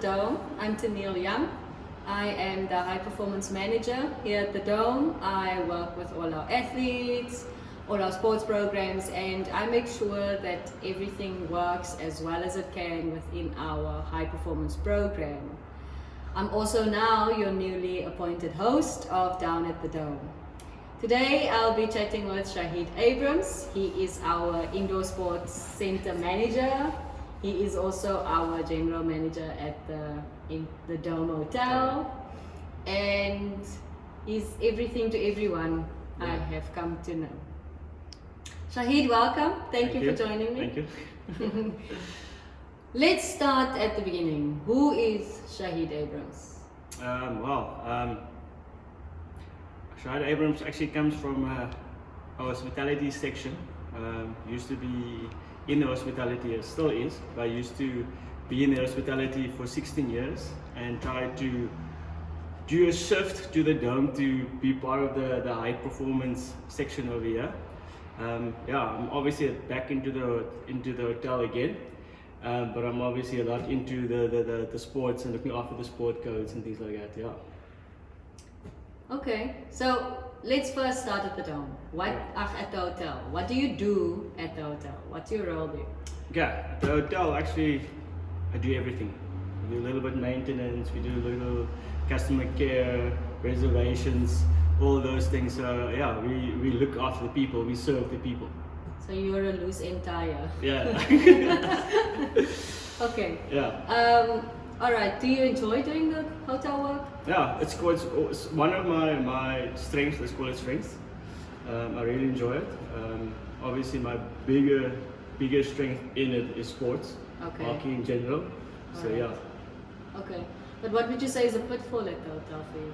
Dome. I'm Tennille Young. I am the High Performance Manager here at the Dome. I work with all our athletes, all our sports programs, and I make sure that everything works as well as it can within our high performance program. I'm also now your newly appointed host of Down at the Dome. Today I'll be chatting with Shaheed Abrahams. He is our Indoor Sports Center Manager. He is also our General Manager at the Dome Hotel. And he's everything to everyone I have come to know. Shaheed, welcome. Thank you for joining me. Thank you. Let's start at the beginning. Who is Shaheed Abrahams? Shaheed Abrahams actually comes from a hospitality section. Used to be in the hospitality, still is, but I used to be in the hospitality for 16 years and tried to do a shift to the Dome to be part of the high performance section over here. I'm obviously back into the hotel again, but I'm obviously a lot into the sports and looking after the sport codes and things like that. Yeah. Okay, so let's first start at the Dome. At the hotel? What do you do at the hotel? What's your role there? Okay, at the hotel actually I do everything. We do a little bit of maintenance, we do a little customer care, reservations, all those things. So yeah, we look after the people, we serve the people. So you're a loose end tire. Yeah. Okay. Yeah. All right. Do you enjoy doing the hotel work? Yeah, it's one of my strengths. Let's call it strengths. I really enjoy it. Obviously, my bigger strength in it is sports, hockey in general. So right. Yeah. Okay, but what would you say is a pitfall at the hotel for you?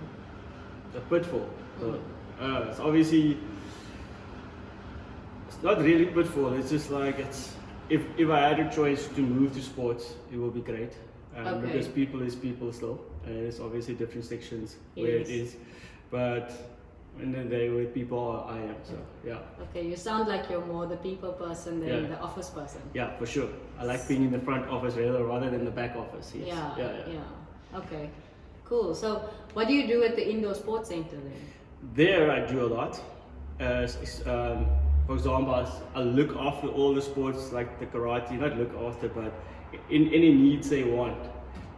The pitfall. It's obviously it's not really pitfall. It's just like if I had a choice to move to sports, it would be great. Because people is people still, and it's obviously different sections where it is, but in the day with people I am, so yeah. Okay, you sound like you're more the people person than the office person. Yeah, for sure. I like being in the front office rather than the back office. Yes. Yeah. Okay, cool. So what do you do at the Indoor Sports Center then? There I do a lot. For example, I look after all the sports like the karate, not look after, but in any needs they want,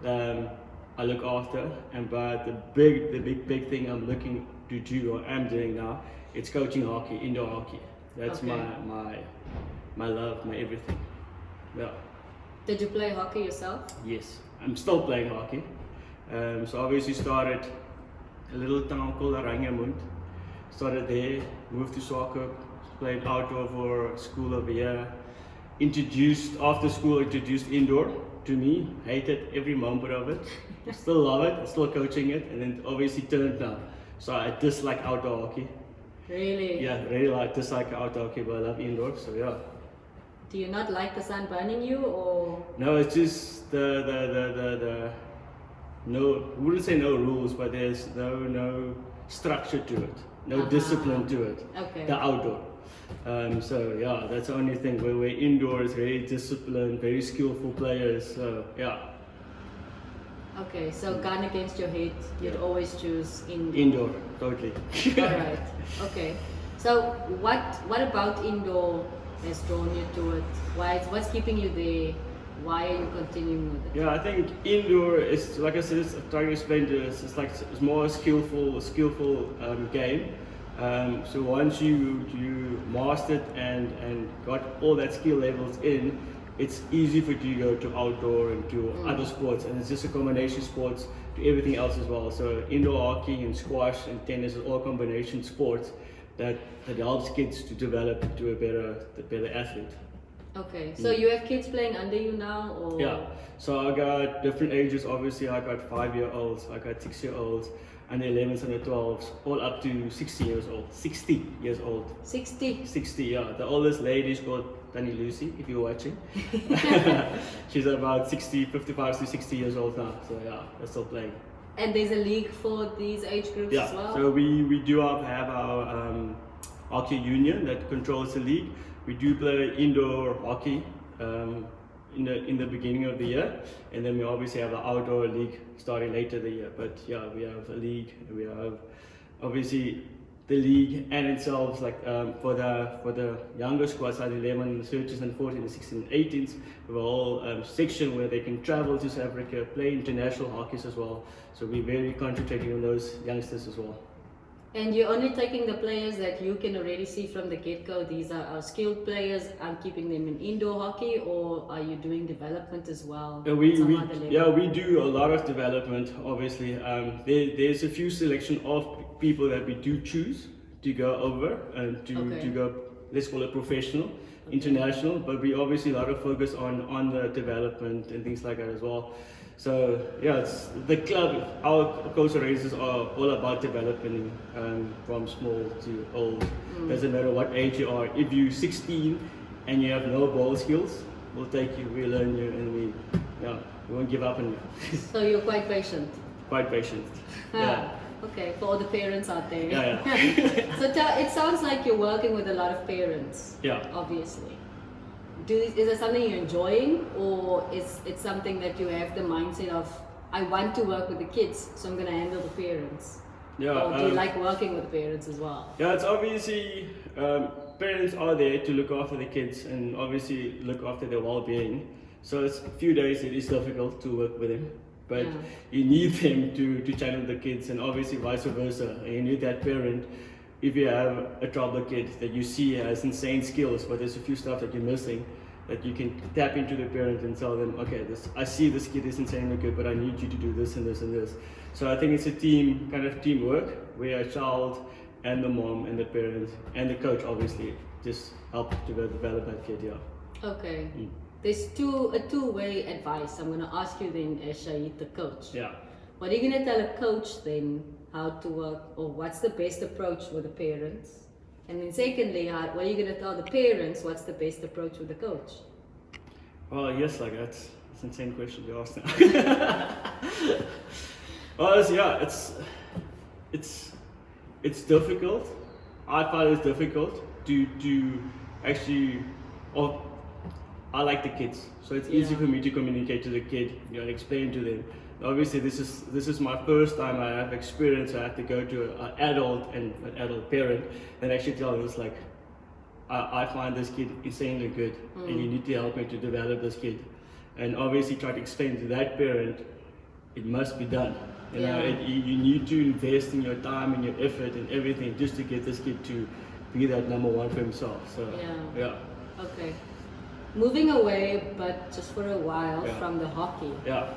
I look after. But the big thing I'm looking to do, or am doing now, it's coaching hockey, indoor hockey. That's my love, my everything. Yeah. Did you play hockey yourself? Yes, I'm still playing hockey. So obviously started a little town called Arangamund. Started there, moved to soccer, played outdoor for school over here. After school, introduced indoor to me. Hated every moment of it. Still love it, still coaching it, and then obviously turned now. So I dislike outdoor hockey. Really? Yeah, really dislike outdoor hockey, but I love indoor, so yeah. Do you not like the sun burning you, or? No, it's just the no, I wouldn't say no rules, but there's no structure to it, no discipline to it. Okay. The outdoor. So yeah, that's the only thing. Where we're indoors, very disciplined, very skillful players. So yeah. Okay, so gun against your head, you'd always choose indoor. Indoor, totally. All right. Okay. So what about indoor has drawn you to it? What's keeping you there? Why are you continuing with it? Yeah, I think indoor is, like I said, I'm trying to explain to us. It's more a skillful game. So once you mastered and got all that skill levels in, it's easy for you to go to outdoor and to other sports, and it's just a combination sports to everything else as well. So indoor hockey and squash and tennis is all combination sports that helps kids to develop into a better athlete. Okay, so you have kids playing under you now, or? Yeah, so I got different ages. Obviously, I got 5-year-olds, I got 6-year-olds, and the 11s and the 12s, all up to 60 years old. 60 years old. 60? 60, yeah. The oldest lady is called Tani Lucy, if you're watching. She's about 55 to 60 years old now, so yeah, they're still playing. And there's a league for these age groups as well? So we do have our hockey union that controls the league. We do play indoor hockey in the beginning of the year, and then we obviously have the outdoor league starting later the year. But yeah, we have a league. We have obviously the league and itself, like for the younger squads, like the 11, the 13s and 14, the 16 and 18s, we have a whole section where they can travel to South Africa, play international hockeys as well. So we're very concentrating on those youngsters as well. And you're only taking the players that you can already see from the get-go, these are our skilled players, and keeping them in indoor hockey, or are you doing development as well? We do a lot of development, obviously. There's a few selection of people that we do choose to go over and to go, let's call it professional, international, but we obviously a lot of focus on the development and things like that as well. So yeah, it's the club, our coach races are all about developing from small to old. Doesn't matter what age you are. If you're 16 and you have no ball skills, we'll take you, we'll learn you, and we won't give up on you. So you're quite patient? Quite patient, yeah. Okay, for all the parents out there. Yeah. So it sounds like you're working with a lot of parents. Yeah. Obviously. Is it something you're enjoying, or is it something that you have the mindset of, I want to work with the kids, so I'm going to handle the parents? Yeah. Or do you like working with the parents as well? Yeah, it's obviously, parents are there to look after the kids and obviously look after their well-being. So it's a few days it is difficult to work with them. But you need them to channel the kids, and obviously vice versa. You need that parent, if you have a trouble kid that you see has insane skills, but there's a few stuff that you're missing, that you can tap into the parent and tell them, okay, I see this kid is insanely good, but I need you to do this and this and this. So I think it's a teamwork, where a child and the mom and the parent and the coach obviously just help to develop that kid, yeah. Okay. There's a two-way advice. I'm going to ask you then as Shaheed, the coach. Yeah. What are you going to tell a coach then how to work, or what's the best approach with the parents? And then secondly, what are you going to tell the parents, what's the best approach with the coach? Well, yes, like that's an insane question you asked now. Well, yeah, it's difficult. I find it's difficult to actually, I like the kids, so it's easy for me to communicate to the kid, and explain to them. Obviously, this is my first time I have experience. I have to go to an adult parent, and actually tell them, it's like, I find this kid insanely good, and you need to help me to develop this kid. And obviously, try to explain to that parent, it must be done. You know, you need to invest in your time and your effort and everything just to get this kid to be that number one for himself. So yeah. Okay. Moving away, but just for a while, from the hockey. Yeah.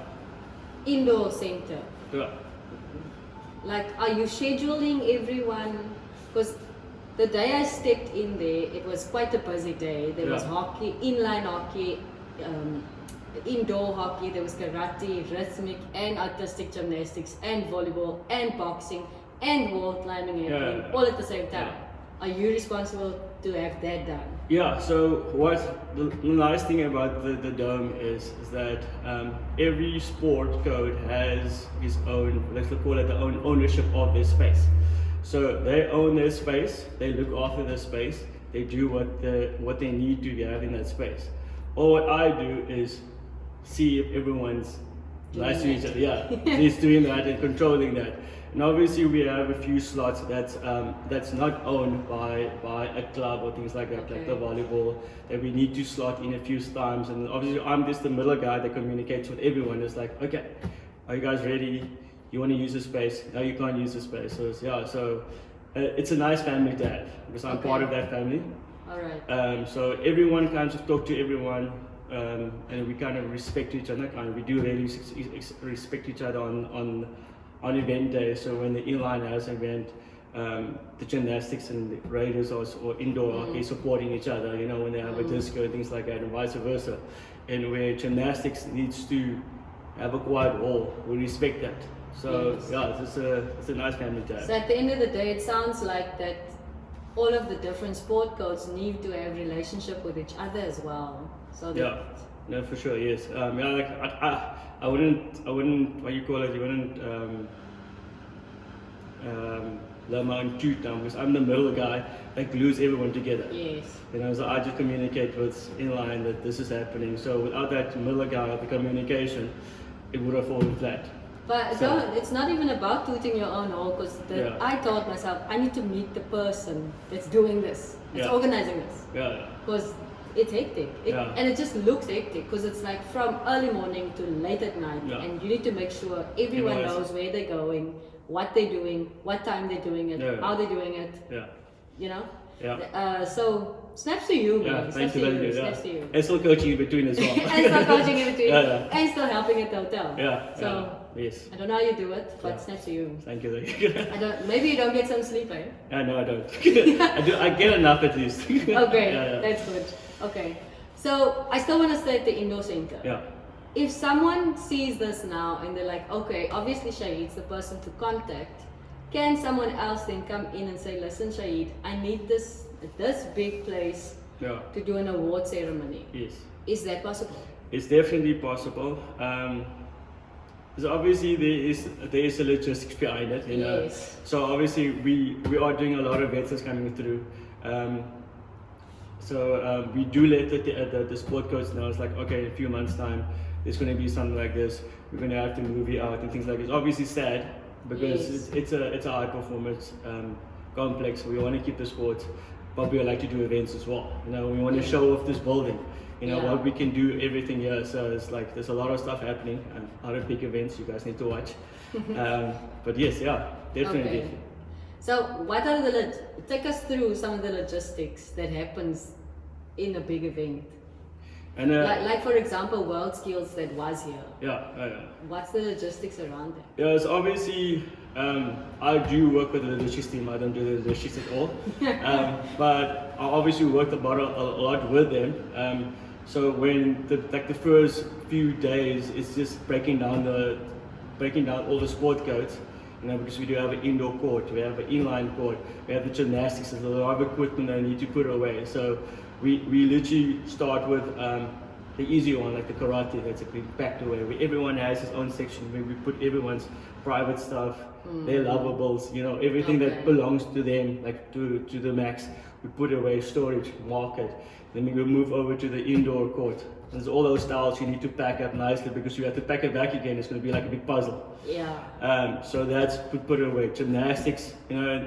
Indoor center. Yeah. Like, are you scheduling everyone? Because the day I stepped in there, it was quite a busy day. There was hockey, inline hockey, indoor hockey, there was karate, rhythmic and artistic gymnastics, and volleyball, and boxing, and wall climbing, and all at the same time. Are you responsible to have that done? Yeah, so the nice thing about the Dome is that every sport code has its own, let's call it, their own ownership of their space. So they own their space, they look after their space, they do what they need to have in that space. All what I do is see if everyone's nice to each other, is doing that and controlling that. And obviously we have a few slots that's not owned by a club or things like that, like the volleyball, that we need to slot in a few times. And obviously I'm just the middle guy that communicates with everyone. It's like, okay, are you guys ready? You want to use the space? No, you can't use the space. So it's a nice family to have, because I'm part of that family. All right. So everyone comes to talk to everyone, and we kind of respect each other. We do really respect each other on event day. So when the inline has an event, the gymnastics and the raiders or indoor hockey supporting each other, you know, when they have a disco, things like that, and vice versa. And where gymnastics needs to have a quiet wall, we respect that. So it's a nice family to have. So at the end of the day, it sounds like that all of the different sport codes need to have relationship with each other as well. So that no, for sure, yes. Like I wouldn't, what you call it, you wouldn't my own cute now because I'm the middle guy that glues everyone together. Yes. You know, so I just communicate what's in line that this is happening. So without that middle guy, the communication, it would have fallen flat. But it's not even about tooting your own horn, because I told myself I need to meet the person that's doing this, that's organizing this. Yeah. Because it's hectic, and it just looks hectic because it's like from early morning to late at night, and you need to make sure everyone knows where they're going, what they're doing, what time they're doing it, how they're doing it. Yeah. You know. Yeah. So snaps to you, man. Yeah, thank you. Snaps to you. And still coaching in between as well. And still coaching in between. And still helping at the hotel. Yeah. So yes. I don't know how you do it, but snaps to you. Thank you. Maybe you don't get some sleep, eh? No, I don't. I get enough at least. Okay, that's good. Okay. So I still want to stay at the indoor center. Yeah. If someone sees this now and they're like, okay, obviously Shaheed's the person to contact, can someone else then come in and say, listen Shaheed, I need this big place to do an award ceremony? Yes. Is that possible? It's definitely possible. So obviously there is a logistics behind it, you know. Yes. So obviously we are doing a lot of events coming through. So we do let the sport coach know. It's like, okay, in a few months time there's going to be something like this. We're going to have to move you out and things like this. Obviously sad because it's a high performance complex. We want to keep the sport, but we like to do events as well. You know, we want to show off this building. You know what we can do, everything here. So it's like there's a lot of stuff happening and other big events you guys need to watch. But yes, definitely. Okay. So what are take us through some of the logistics that happens in a big event? And like for example, World Skills that was here. What's the logistics around that? Yeah, it's obviously I do work with the logistics team. I don't do the logistics at all. But I obviously worked a lot with them. So when the first few days, it's just breaking down all the sport codes. You know, because we do have an indoor court, we have an inline court, we have the gymnastics, there's a lot of equipment that I need to put away. So we literally start with the easy one, like the karate, that's being packed away. Everyone has his own section where we put everyone's private stuff, their lavables, you know, everything that belongs to them, like to the max. We put away, storage, market. Then we will move over to the indoor court. There's all those styles you need to pack up nicely because you have to pack it back again. It's going to be like a big puzzle. So that's put away. Gymnastics, you know,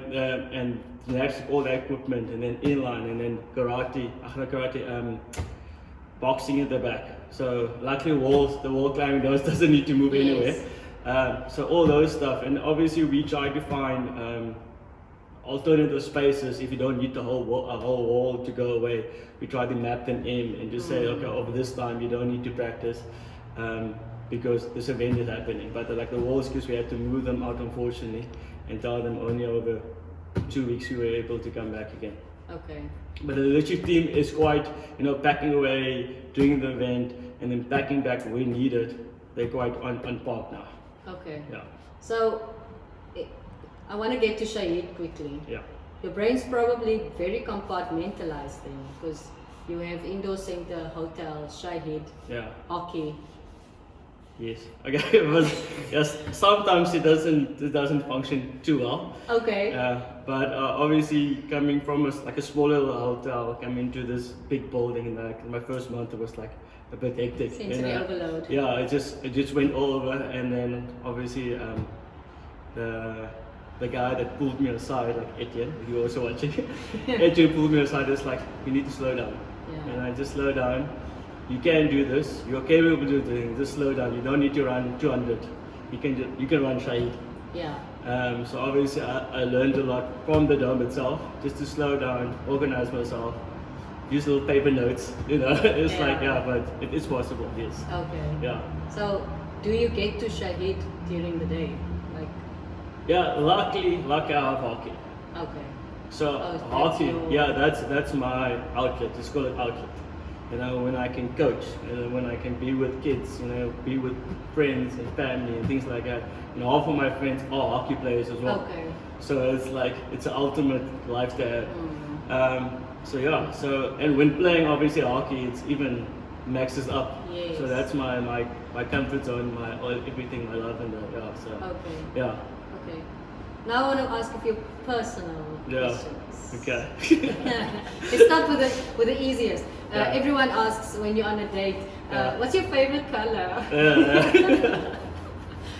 and gymnastics, all that equipment, and then inline, and then karate, boxing at the back. So luckily the wall climbing, those doesn't need to move anywhere. So all those stuff, and obviously we try to find alternative spaces if you don't need the whole wall to go away. We try to map them in and just say, okay, over this time you don't need to practice because this event is happening. But like the wall skills, we had to move them out unfortunately and tell them only over 2 weeks we were able to come back again. Okay. But the leadership team is quite, you know, packing away, doing the event, and then packing back when needed. They're quite on part now. Okay. Yeah. So I want to get to Shaheed quickly. Yeah. Your brain's probably very compartmentalized then, because you have indoor center, hotel, Shaheed, hockey. Yes. Okay. Yes. Sometimes it doesn't function too well. Okay. But obviously, coming from a smaller hotel, coming to this big building, and my first month it was like a bit hectic. Sensory overload. Yeah. It just went all over, and then obviously the guy that pulled me aside, like Etienne, if you're also watching, Etienne pulled me aside. It's like, you need to slow down. And I just slow down. You can do this. You're capable of doing it. Just slow down. You don't need to run 200. You can run Shaheed. Yeah. So obviously I learned a lot from the dome itself, just to slow down, organize myself, use little paper notes. You know, it's but it is possible. Yes. Okay. Yeah. So do you get to Shaheed during the day? Yeah, luckily I have hockey. Okay. So hockey, that's my outlet. Let's call it outlet. You know, when I can coach, when I can be with kids, you know, be with friends and family and things like that. And half of my friends are hockey players as well. Okay. So it's like it's an ultimate life to have. So and when playing obviously hockey, it's even maxes up. Yes. So that's my comfort zone, everything I love in that. Okay. Yeah. Okay. Now I want to ask a few personal Yeah. questions. Okay. Let's start with the easiest. Yeah. Everyone asks when you're on a date, Yeah. what's your favorite color? Yeah.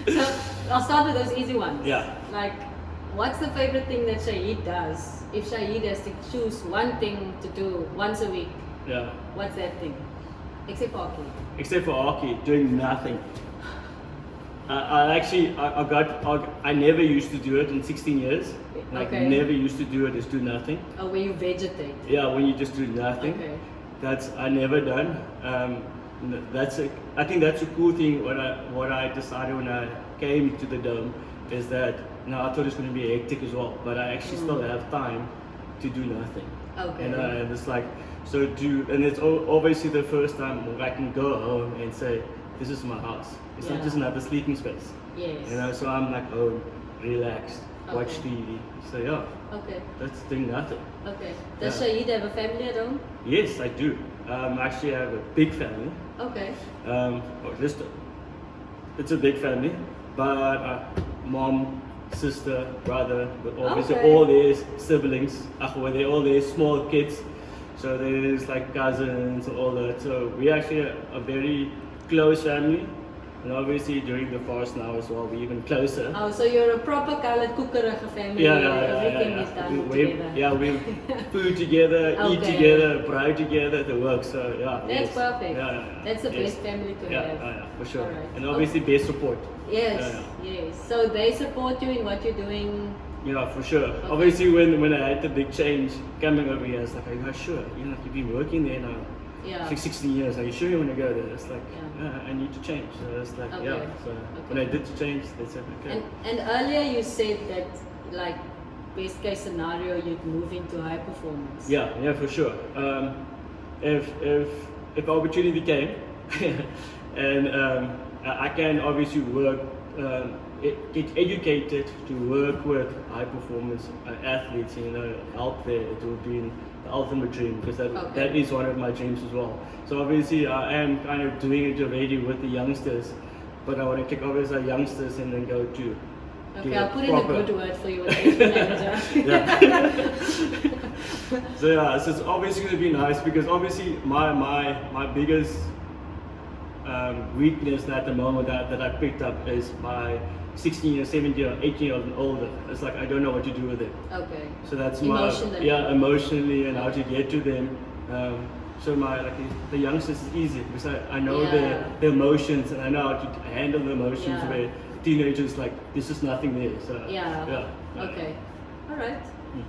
So I'll start with those easy ones. Yeah. Like, what's the favorite thing that Shaheed does? If Shaheed has to choose one thing to do once a week, Yeah. what's that thing? Except for hockey. Except for hockey, doing nothing. I never used to do it in 16 years. Like Okay. never used to do it, is do nothing. Oh, where you vegetate. Yeah, when you just do nothing. Okay. That's I never done. I think that's a cool thing. What I decided when I came to the dome is that I thought it's going to be hectic as well, but I actually still have time to do nothing. Okay. And it's like and it's obviously the first time where I can go home and say, this is my house. It's not Yeah. just another sleeping space. Yes. So I'm like home, relaxed, watch Okay. TV. So yeah, Okay. that's doing nothing. Okay. Does Yeah. Shaheed have a family at home? Yes, I do. Actually, I have a big family. Okay. It's a big family, but mom, sister, brother, but obviously Okay. all their siblings. They're all their small kids. So there's like cousins and all that. So we actually a very close family. And obviously during the fast now as well, we're even closer. Oh, so you're a proper colored cookerige family. Everything is done together. We food together, eat Okay. together, pray together, the work. So yeah, That's yes. perfect. Yeah. That's the Yes. best family to Yeah, have. for sure. Alright. And obviously best support. Yes, Yeah. yes. So they support you in what you're doing. Yeah, for sure. Obviously when I had the big change coming over here, it's like, are you guys sure? You've been working there now. Yeah. It's like 16 years. Are you sure you want to go there? It's like, Yeah. I need to change. So it's like, Okay. yeah. So when I did change, they said, okay. And earlier you said that, like, best case scenario, you'd move into high performance. Yeah, for sure. If opportunity came, and I can obviously work, get educated to work with high performance athletes, help there, it would be the ultimate dream, because that is one of my dreams as well. So obviously I am kind of doing it already with the youngsters, but I want to kick off as youngsters and then go to. Okay, I'll put in a good word for you as the manager. So it's obviously going to be nice, because obviously my biggest weakness at the moment that I picked up is my 16 year, 17 year, 18 year old and older. It's like I don't know what to do with it. Okay. So that's Emotionally. emotionally and how to get to them. So the youngsters is easy, because I know the emotions, and I know how to handle the emotions. Yeah. Where teenagers, like, this is nothing there. So Yeah. Okay. All right.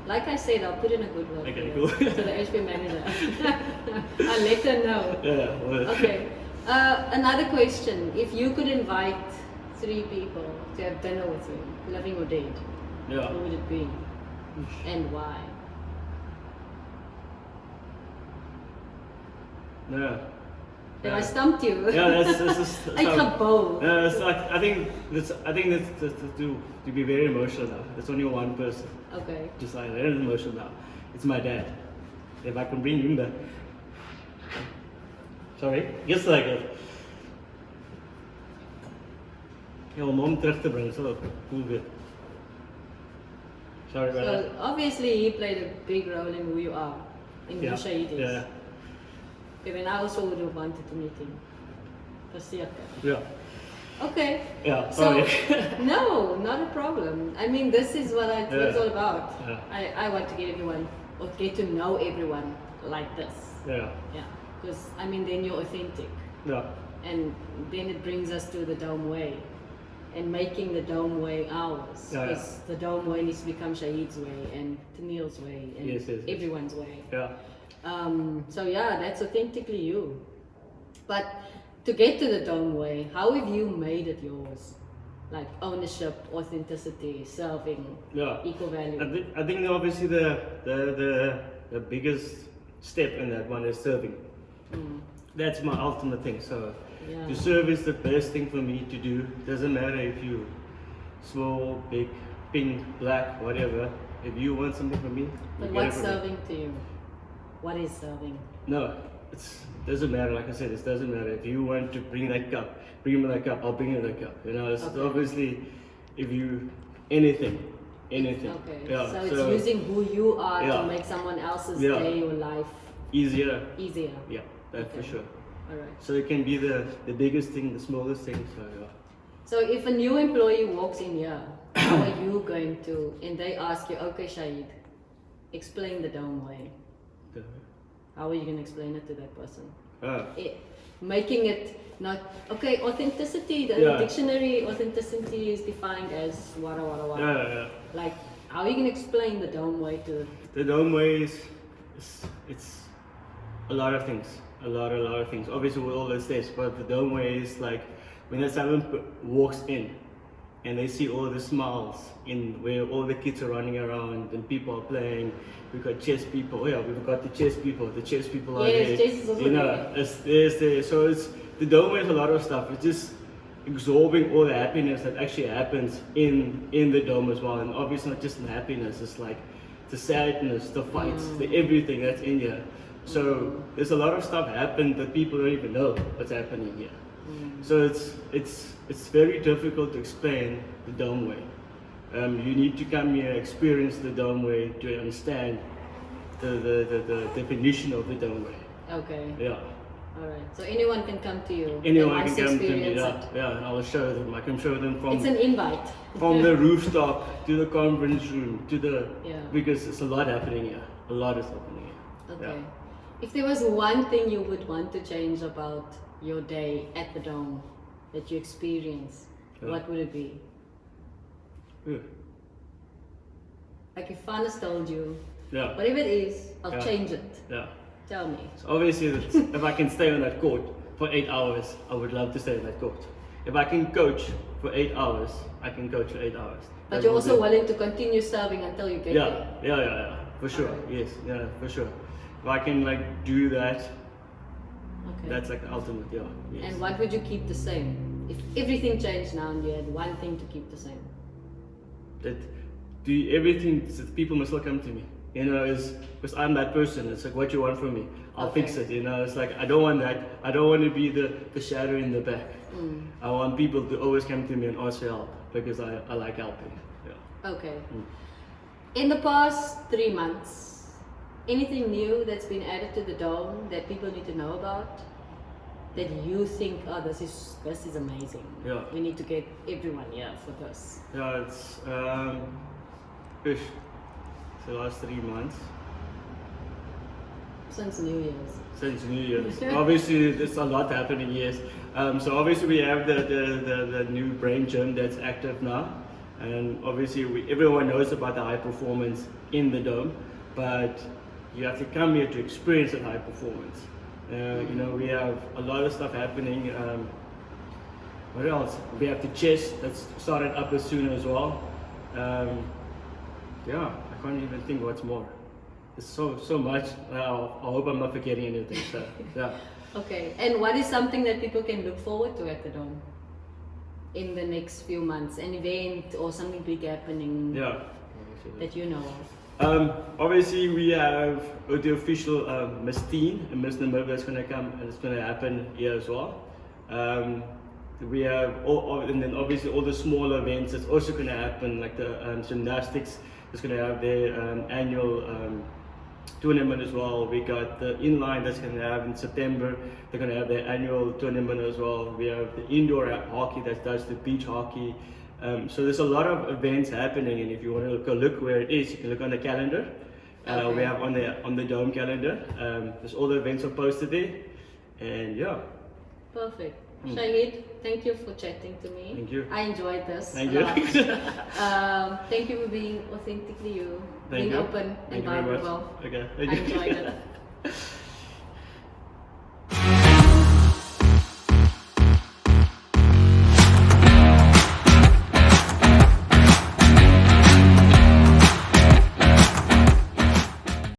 Like I said, I'll put in a good word Okay, for you, cool. to the HP manager. I'll let her know. Yeah. Well, Okay. Another question. If you could invite 3 people to have dinner with you, living or dead, Yeah. who would it be? And why? Yeah. Have I stumped you? Yeah, that's I can't bow. it's like, I think that's to be very emotional now. There's only one person. Okay. Just like very emotional now. It's my dad. If I can bring him back. Sorry, just like it. Ja, om hom terug te bring, so cool bit. Sorry about that. So obviously he played a big role in who you are, in who Shaheed is. Yeah. Okay, and I also would have wanted to meet him. Verseker. Yeah. Okay. Yeah, So, sorry. no, not a problem. I mean, this is what it's all about. Yeah. I want to get everyone, or get to know everyone like this. Yeah. Yeah. Because, I mean, then you're authentic. Yeah. And then it brings us to the Dome Way. And making the Dome Way ours. Yeah, Because the Dome Way needs to become Shaheed's way, and Tennille's way, and Yes. everyone's way. Yeah. So yeah, that's authentically you. But to get to the Dome Way, how have you made it yours? Like ownership, authenticity, serving, Yeah. equal value. I think obviously the biggest step in that one is serving. That's my ultimate thing. So Yeah. to serve is the best thing for me to do. Doesn't matter if you small, big, pink, black, whatever. If you want something from me, But you get it what's from me. serving to you? What is serving? No, it doesn't matter. Like I said, it doesn't matter. If you want to bring that cup, bring me that cup. I'll bring you that cup. It's Okay. obviously, if you anything, anything. Okay. Yeah. So it's using who you are Yeah. to make someone else's Yeah. day or life easier. easier. Yeah, that for Okay. sure. All right. So it can be the biggest thing, the smallest thing. So yeah. So if a new employee walks in here, how are you going to, and they ask you, okay, Shaheed, explain the Dome way. The- How are you going to explain it to that person? uh, Making it not, okay, authenticity, the Yeah. dictionary, authenticity is defined as wada wada wada. yeah. Like, how are you going to explain the Dome way to, The Dome way is it's a lot of things. A lot of things. Obviously with all the steps, but the Dome way is like when someone walks in and they see all the smiles in where all the kids are running around and people are playing. We've got chess people. Yeah, we've got the chess people. The chess people are Yes, there. chess is also you know, there. it's there. So it's the Dome way is a lot of stuff. It's just absorbing all the happiness that actually happens in the Dome as well. And obviously not just the happiness. It's like the sadness, the fights, the everything that's in here. So there's a lot of stuff happened that people don't even know what's happening here. So it's very difficult to explain the Dome way. You need to come here, experience the Dome way to understand the definition of the Dome way. okay. Yeah. All right. So anyone can come to you. Anyone and can come to me. experience Yeah, it. yeah. And I'll show them. I can show them It's an invite. from the rooftop to the conference room to the Yeah. because it's a lot happening here. A lot is happening here. Okay. Yeah. If there was one thing you would want to change about your day at the Dome that you experience, Yeah. what would it be? Yeah. Like if Fanis told you, Yeah. whatever it is, I'll Yeah. change it. Yeah. Tell me. So obviously, if I can stay on that court for 8 hours, I would love to stay on that court. If I can coach for 8 hours, I can coach for 8 hours. But That you're will also be- willing to continue serving until you get there. yeah, for sure. Alright. Yes, yeah, for sure. If I can like do that, Okay. that's like the ultimate. Yeah. Yes. And what would you keep the same? If everything changed now and you had one thing to keep the same. That do everything. So people must still come to me. You know, is because I'm that person. It's like what you want from me. I'll fix Okay. it. You know, it's like I don't want that. I don't want to be the shadow in the back. I want people to always come to me and ask for help because I like helping. Yeah. Okay. In the past 3 months, anything new that's been added to the Dome that people need to know about? That you think, oh, this is amazing. Yeah. We need to get everyone here for this. Yeah, it's the last 3 months Since New Year's. since New Year's. Obviously, there's a lot happening. Yes. So obviously we have the new brain gym that's active now, and obviously everyone knows about the high performance in the Dome, but you have to come here to experience that high performance. You know, we have a lot of stuff happening. What else? We have the chess that's started up as soon as well. Yeah, I can't even think what's more. There's so much. I hope I'm not forgetting anything. So yeah. Okay. And what is something that people can look forward to at the Dome in the next few months? An event or something big happening Yeah. that you know of? Obviously, we have the official Miss Teen and Miss Namibia that's going to come and it's going to happen here as well. We have and then obviously all the smaller events that's also going to happen, like the gymnastics is going to have their annual tournament as well. We got the inline that's going to have in September. They're going to have their annual tournament as well. We have the indoor hockey that does the beach hockey. So there's a lot of events happening, and if you want to go look where it is, you can look on the calendar. Okay. We have on the Dome calendar. There's all the events are posted there, and yeah. Perfect. Shaheed, thank you for chatting to me. Thank you. I enjoyed this. Thank a you. lot. Thank you for being authentically you, Thank being you. open Thank and you very much. vulnerable. Okay. I enjoyed it.